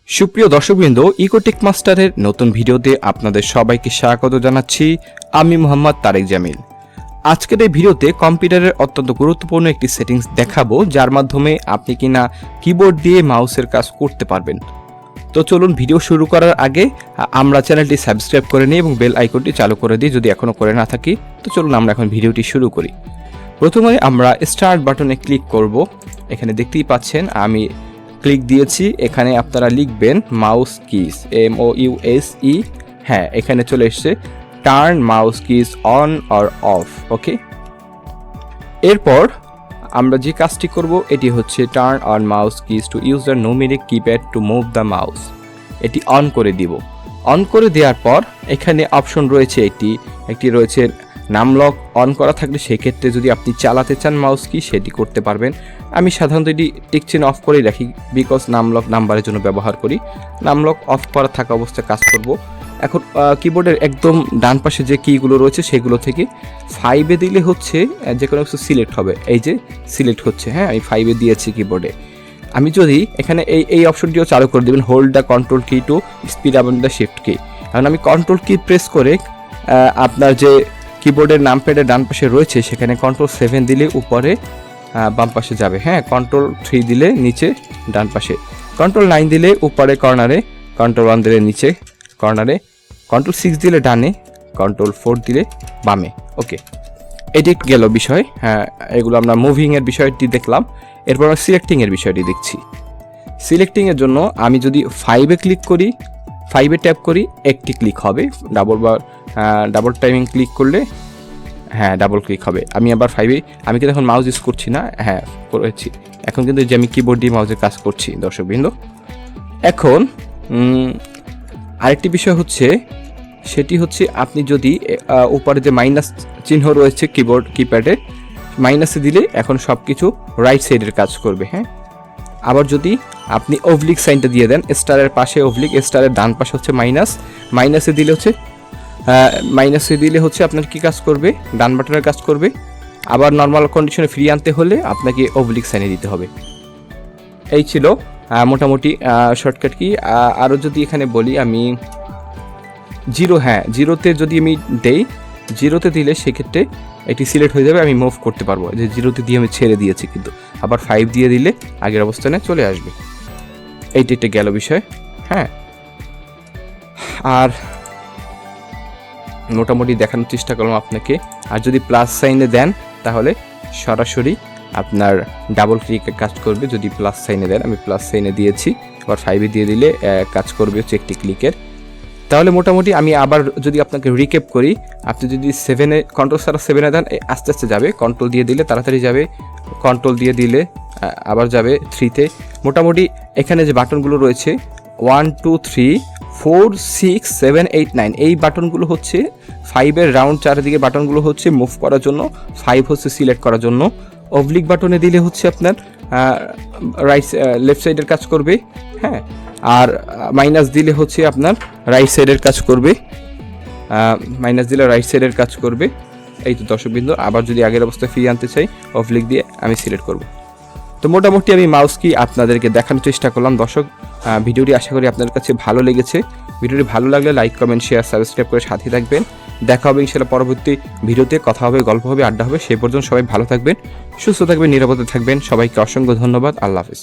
সুপ্রিয় দর্শকবৃন্দ, ইকোটেক মাস্টারের নতুন ভিডিওতে আপনাদের সবাইকে স্বাগত জানাচ্ছি। আমি মোহাম্মদ তারেক জামিল। আজকের এই ভিডিওতে কম্পিউটারের অত্যন্ত গুরুত্বপূর্ণ একটি সেটিংস দেখাবো, যার মাধ্যমে আপনি কিনা কিবোর্ড দিয়ে মাউসের কাজ করতে পারবেন। তো চলুন ভিডিও শুরু করার আগে আমরা চ্যানেলটি সাবস্ক্রাইব করে নিই এবং বেল আইকনটি চালু করে দিই যদি এখনও করে না থাকি। তো চলুন আমরা এখন ভিডিওটি শুরু করি। প্রথমে আমরা স্টার্ট বাটনে ক্লিক করব। এখানে দেখতেই পাচ্ছেন আমি ক্লিক দিয়েছি। এখানে আপনারা লিখবেন মাউস কিস, MOUSE। হ্যাঁ, এখানে চলে এসছে turn mouse keys on or off. Okay, এরপর আমরা যে কাজটি করব এটি হচ্ছে turn on mouse keys to use the numeric keypad to move the mouse. এটি অন করে দিব। অন করে দেওয়ার পর এখানে অপশন রয়েছে, একটি রয়েছে নাম লক। অন করা থাকলে সেক্ষেত্রে যদি আপনি চালাতে চান মাউস কি সেটি করতে পারবেন। আমি সাধারণত এটি টিক চিহ্ন অফ করেই রাখি, বিকজ নাম লক নাম্বারের জন্য ব্যবহার করি। নাম লক অফ করা থাকা অবস্থায় কাজ করব। এখন কিবোর্ডের একদম ডান পাশে যে কিগুলো রয়েছে সেগুলো থেকে 5-এ দিলে হচ্ছে যে কোনো কিছু সিলেক্ট হবে। এই যে সিলেক্ট হচ্ছে, হ্যাঁ আমি 5-এ দিয়েছি কিবোর্ডে। আমি যদি এখানে এই অপশনটিও চালু করে দেবেন, hold the control key to speed up the shift key. এখন আমি কন্ট্রোল কি প্রেস করে আপনার যে কিবোর্ডের নামপ্যাডের ডান পাশে রয়েছে সেখানে কন্ট্রোল 7 দিলে উপরে বাম পাশে যাবে, হ্যাঁ কন্ট্রোল 3 দিলে নিচে ডান পাশে, কন্ট্রোল 9 দিলে উপরে কর্নারে, কন্ট্রোল 1 দিলে নিচে কর্নারে, কন্ট্রোল 6 দিলে ডানে, কন্ট্রোল 4 দিলে বামে। ওকে, এটি গেল বিষয়। হ্যাঁ, এগুলো আমরা মুভিংয়ের বিষয়টি দেখলাম। এরপর আমরা সিলেক্টিংয়ের বিষয়টি দেখছি। সিলেক্টিংয়ের জন্য আমি যদি 5-এ ক্লিক করি, 5-এ ট্যাপ করি, একটি ক্লিক হবে। ডাবল টাইমিং ক্লিক করলে হ্যাঁ ডাবল ক্লিক হবে। আমি আবার 5-এ, আমি কিন্তু এখন মাউস ইউজ করছি না, হ্যাঁ করেছি এখন, কিন্তু যে আমি কিবোর্ড দিয়ে মাউসের কাজ করছি দর্শকবৃন্দ। এখন আরেকটি বিষয় হচ্ছে, সেটি হচ্ছে আপনি যদি উপরে যে মাইনাস চিহ্ন রয়েছে কিবোর্ড কিপ্যাডে, মাইনাসে দিলে এখন সব কিছু রাইট সাইডের কাজ করবে। হ্যাঁ, আবার যদি আপনি অবলিক সাইনটা দিয়ে দেন, স্টারের পাশে অবলিক, স্টারের ডান পাশে হচ্ছে মাইনাস, মাইনাসে দিলে হচ্ছে আপনার কি কাজ করবে, ডান বাটনের কাজ করবে। আবার নর্মাল কন্ডিশনে ফিরিয়ে আনতে হলে আপনাকে অবলিক সাইনে দিতে হবে। এই ছিল মোটামুটি শর্টকাট কি। আরও যদি এখানে বলি আমি জিরোতে যদি আমি দেই, জিরোতে দিলে সেক্ষেত্রে এটি সিলেক্ট হয়ে যাবে, আমি মুভ করতে পারবো। যে জিরোতে দিয়ে আমি ছেড়ে দিয়েছি, কিন্তু আবার 5 দিয়ে দিলে আগের অবস্থানে চলে আসবে। এইটি একটা গেল বিষয়। হ্যাঁ, আর মোটামুটি দেখানোর চেষ্টা করলাম আপনাকে। আর যদি প্লাস সাইনে দেন তাহলে সরাসরি আপনার ডাবল ক্লিকে কাজ করবে। যদি প্লাস সাইনে দেন, আমি প্লাস সাইনে দিয়েছি, আবার 5-এ দিয়ে দিলে কাজ করবে হচ্ছে একটি ক্লিকের। তাহলে মোটামুটি আমি আবার যদি আপনাকে রিক্যাপ করি, আপনি যদি 7-এ কন্ট্রোল ছাড়া 7-এ দেন, আস্তে আস্তে যাবে। কন্ট্রোল দিয়ে দিলে তাড়াতাড়ি যাবে, কন্ট্রোল দিয়ে দিলে আবার যাবে 3-তে। মোটামুটি এখানে যে বাটনগুলো রয়েছে 1 2 3 4 6 7 8 9, এই বাটনগুলো হচ্ছে 5-এর রাউন্ড চারিদিকে বাটনগুলো হচ্ছে মুভ করার জন্য, 5 হচ্ছে সিলেক্ট করার জন্য। অবলিক বাটনে দিলে হচ্ছে আপনার লেফট সাইডের কাজ করবে, হ্যাঁ। আর মাইনাস দিলে হচ্ছে আপনার রাইট সাইডের কাজ করবে, এই তো দর্শকবৃন্দ। আবার যদি আগের অবস্থায় ফিরিয়ে আনতে চাই, অবলিক দিয়ে আমি সিলেক্ট করব। তো মোটামুটি আমি মাউস কি আপনাদেরকে দেখানোর চেষ্টা করলাম দর্শক। ভিডিওটি আশা করি আপনার কাছে ভালো লেগেছে। ভিডিওটি ভালো লাগলে লাইক, কমেন্ট, শেয়ার, সাবস্ক্রাইব করে সাথে থাকবেন। দেখা হবে ইনশাআল্লাহ পরবর্তী ভিডিওতে। কথা হবে, গল্প হবে, আড্ডা হবে। সেই পর্যন্ত সবাই ভালো থাকবেন, সুস্থ থাকবেন, নিরাপদে থাকবেন। সবাইকে অসংখ্য ধন্যবাদ। আল্লাহ হাফেজ।